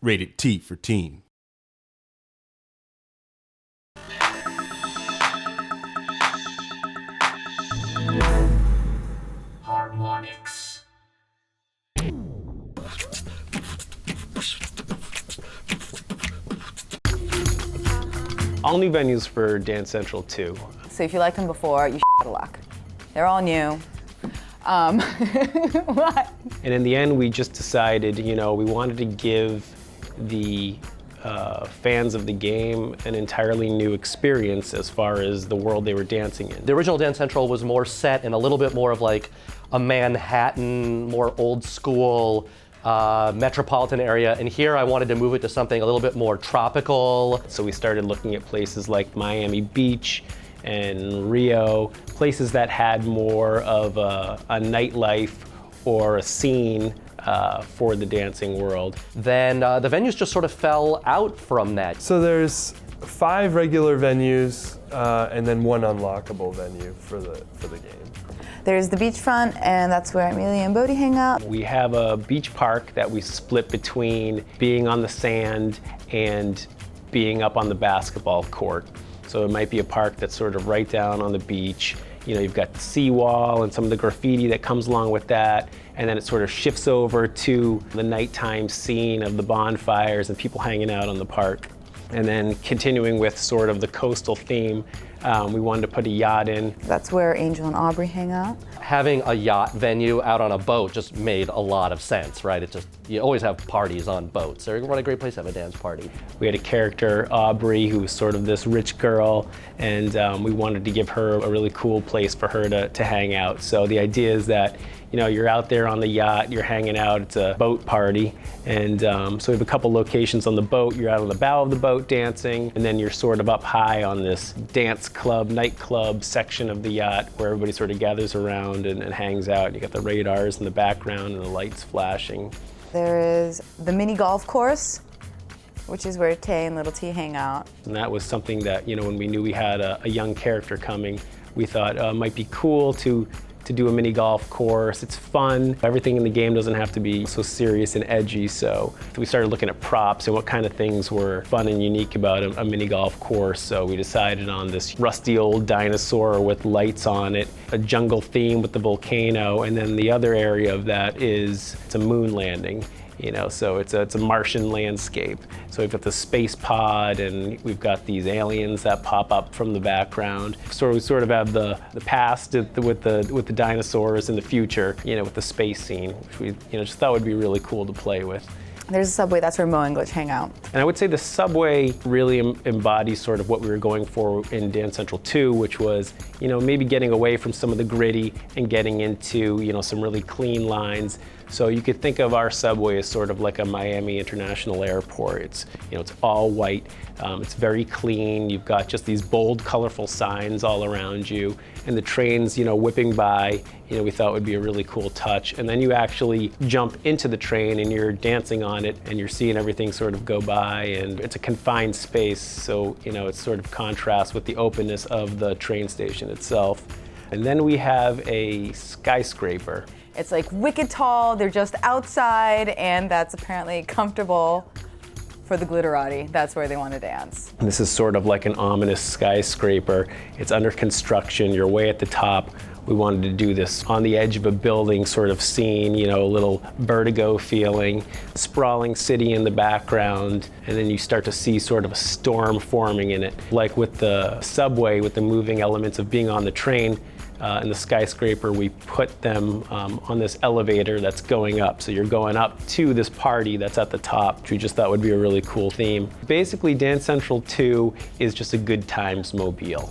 Rated T for teen. Harmonix. All new venues for Dance Central 2. So if you liked them before, you out of luck. They're all new. What? And in the end, we just decided, we wanted to give the fans of the game an entirely new experience as far as the world they were dancing in. The original Dance Central was more set in a little bit more of like a Manhattan, more old school, metropolitan area, and here I wanted to move it to something a little bit more tropical. So we started looking at places like Miami Beach and Rio, places that had more of a nightlife or a scene for the dancing world. Then the venues just sort of fell out from that. So there's 5 regular venues and then 1 unlockable venue for the game. There's the Beachfront, and that's where Amelia and Bodie hang out. We have a beach park that we split between being on the sand and being up on the basketball court. So it might be a park that's sort of right down on the beach. You've got the seawall and some of the graffiti that comes along with that, and then it sort of shifts over to the nighttime scene of the bonfires and people hanging out on the park. And then continuing with sort of the coastal theme, we wanted to put a yacht in. That's where Angel and Aubrey hang out. Having a yacht venue out on a boat just made a lot of sense, right? You always have parties on boats. They're a great place to have a dance party. We had a character, Aubrey, who was sort of this rich girl, and we wanted to give her a really cool place for her to hang out. So the idea is that you're out there on the yacht, you're hanging out, it's a boat party, and so we have a couple locations on the boat. You're out on the bow of the boat dancing, and then you're sort of up high on this dance club, nightclub section of the yacht where everybody sort of gathers around and hangs out. You got the radars in the background and the lights flashing. There is the mini golf course, which is where Tay and Little T hang out. And that was something that, when we knew we had a young character coming, we thought it might be cool to do a mini golf course. It's fun. Everything in the game doesn't have to be so serious and edgy, so we started looking at props and what kind of things were fun and unique about a mini golf course. So we decided on this rusty old dinosaur with lights on it, a jungle theme with the volcano, and then the other area of that is it's a moon landing. So it's a Martian landscape. So we've got the space pod, and we've got these aliens that pop up from the background. So we sort of have the past with the dinosaurs and the future, with the space scene, which we just thought would be really cool to play with. There's a subway, that's where Mo and Glitch hang out. And I would say the subway really embodies sort of what we were going for in Dance Central 2, which was, maybe getting away from some of the gritty and getting into, some really clean lines. So you could think of our subway as sort of like a Miami International Airport. It's all white. It's very clean. You've got just these bold, colorful signs all around you, and the trains, whipping by. We thought would be a really cool touch. And then you actually jump into the train and you're dancing on it, and you're seeing everything sort of go by. And it's a confined space, so it's sort of contrast with the openness of the train station itself. And then we have a skyscraper. It's like wicked tall, they're just outside, and that's apparently comfortable for the glitterati. That's where they want to dance. And this is sort of like an ominous skyscraper. It's under construction, you're way at the top. We wanted to do this on the edge of a building sort of scene, a little vertigo feeling, sprawling city in the background, and then you start to see sort of a storm forming in it. Like with the subway, with the moving elements of being on the train, in the skyscraper, we put them on this elevator that's going up. So you're going up to this party that's at the top, which we just thought would be a really cool theme. Basically, Dance Central 2 is just a good times mobile.